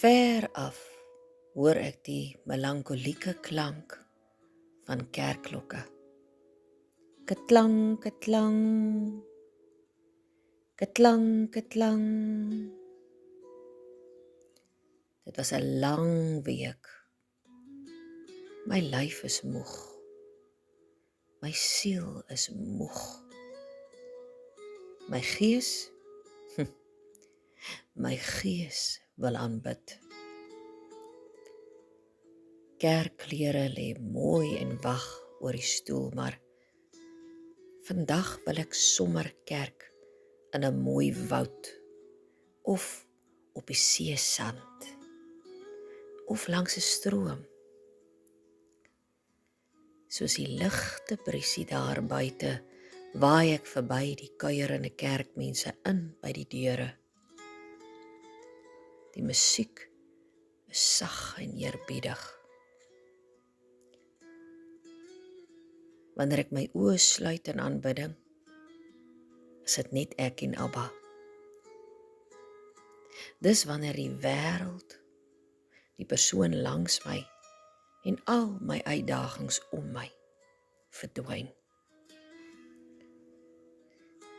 Ver af hoor ek die melankolieke klank van kerkklokke. Ketlang, ketlang, ketlang, ketlang. Dit was 'n lang week. My lyf is moeg. My siel is moeg. My gees, my gees wil aanbid. Kerkklere lê mooi en wag oor die stoel, maar vandag wil ek sommer kerk in 'n mooi woud of op die seesand of langs 'n stroom. Soos die ligte briesie daar buite, waai ek verby die kuierende kerkmense in by die deure. Die musiek is sag en eerbiedig. Wanneer ek my oë sluit in aanbidding, is dit net ek en Abba. Dis wanneer die wêreld, die persoon langs my en al my uitdagings om my verdwyn.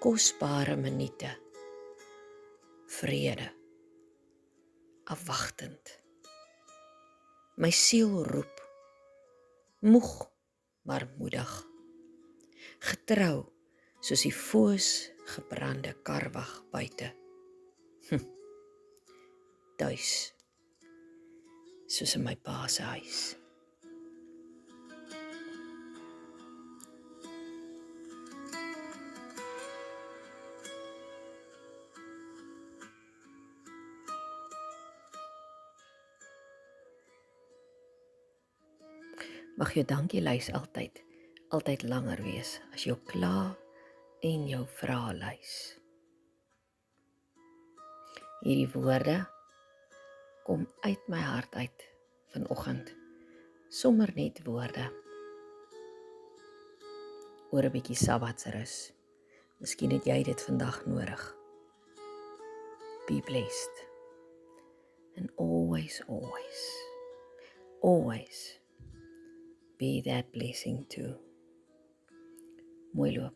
Kosbare minute, vrede, afwagtend. My siel roep, moeg maar moedig, getrou soos die foos gebrande karwag buite. Tuis, soos in my pa se huis. Mag jou dankie-lys altyd langer wees as jou kla en jou vraelys. Hierdie woorde kom uit my hart uit vanoggend, sommer net woorde oor 'n bietjie sabbatsrus. Miskien het jy dit vandag nodig. Be blessed and always be that blessing too. Mooi loop.